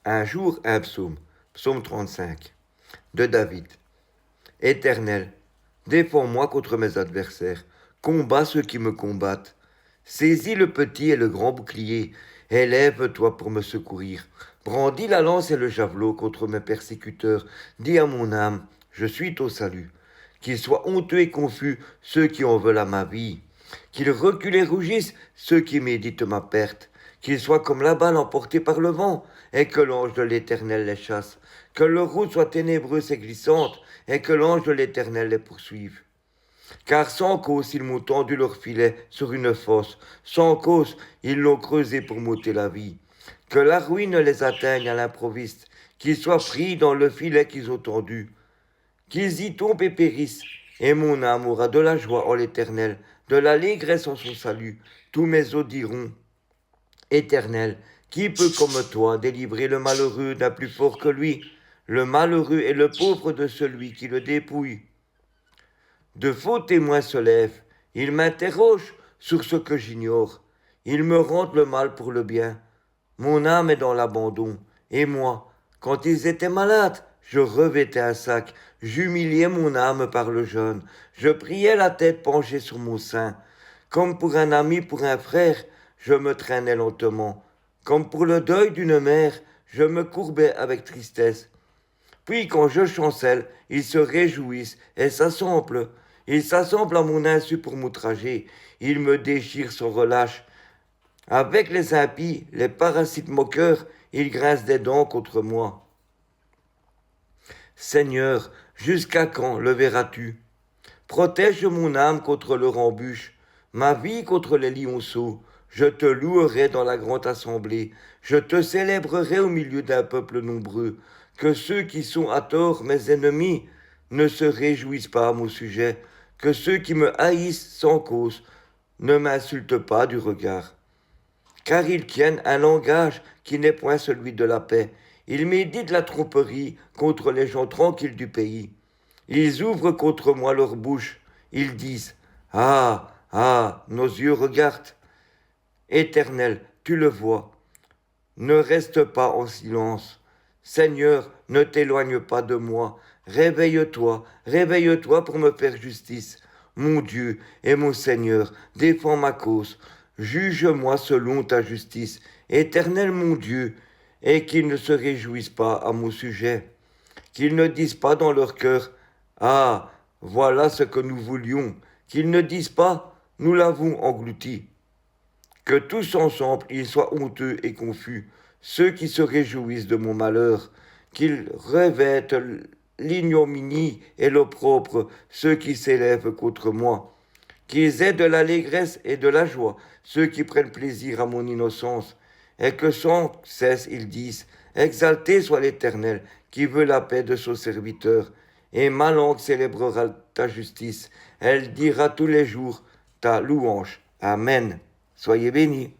Un jour, un psaume, psaume 35, de David. Éternel, défends-moi contre mes adversaires, combats ceux qui me combattent. Saisis le petit et le grand bouclier, élève-toi pour me secourir. Brandis la lance et le javelot contre mes persécuteurs. Dis à mon âme, je suis au salut. Qu'ils soient honteux et confus ceux qui en veulent à ma vie. Qu'ils reculent et rougissent ceux qui méditent ma perte. Qu'ils soient comme la balle emportée par le vent, et que l'ange de l'Éternel les chasse. Que leur route soit ténébreuse et glissante, et que l'ange de l'Éternel les poursuive. Car sans cause ils m'ont tendu leur filet sur une fosse, sans cause ils l'ont creusé pour m'ôter la vie. Que la ruine les atteigne à l'improviste, qu'ils soient pris dans le filet qu'ils ont tendu, qu'ils y tombent et périssent, et mon âme aura de la joie en l'Éternel, de l'allégresse en son salut. Tous mes os diront, Éternel, qui peut comme toi délivrer le malheureux d'un plus fort que lui, le malheureux et le pauvre de celui qui le dépouille? De faux témoins se lèvent, ils m'interrogent sur ce que j'ignore, ils me rendent le mal pour le bien. Mon âme est dans l'abandon, et moi, quand ils étaient malades, je revêtais un sac, j'humiliais mon âme par le jeûne, je priais la tête penchée sur mon sein. Comme pour un ami, pour un frère, je me traînais lentement. Comme pour le deuil d'une mère, je me courbais avec tristesse. Puis quand je chancelle, ils se réjouissent et s'assemblent. Ils s'assemblent à mon insu pour m'outrager. Ils me déchirent sans relâche. Avec les impies, les parasites moqueurs, ils grincent des dents contre moi. Seigneur, jusqu'à quand le verras-tu? Protège mon âme contre leur embûche, ma vie contre les lionceaux. Je te louerai dans la grande assemblée, je te célébrerai au milieu d'un peuple nombreux. Que ceux qui sont à tort mes ennemis ne se réjouissent pas à mon sujet, que ceux qui me haïssent sans cause ne m'insultent pas du regard. Car ils tiennent un langage qui n'est point celui de la paix. Ils méditent la tromperie contre les gens tranquilles du pays. Ils ouvrent contre moi leur bouche. Ils disent, ah, ah, nos yeux regardent. Éternel, tu le vois. Ne reste pas en silence. Seigneur, ne t'éloigne pas de moi. Réveille-toi, réveille-toi pour me faire justice. Mon Dieu et mon Seigneur, défends ma cause. Juge-moi selon ta justice. Éternel mon Dieu, et qu'ils ne se réjouissent pas à mon sujet. Qu'ils ne disent pas dans leur cœur, ah, voilà ce que nous voulions. Qu'ils ne disent pas, nous l'avons englouti. Que tous ensemble ils soient honteux et confus, ceux qui se réjouissent de mon malheur, qu'ils revêtent l'ignominie et l'opprobre, ceux qui s'élèvent contre moi, qu'ils aient de l'allégresse et de la joie, ceux qui prennent plaisir à mon innocence, et que sans cesse ils disent, exalté soit l'Éternel, qui veut la paix de son serviteur, et ma langue célébrera ta justice, elle dira tous les jours ta louange. Amen. Soyez bénis.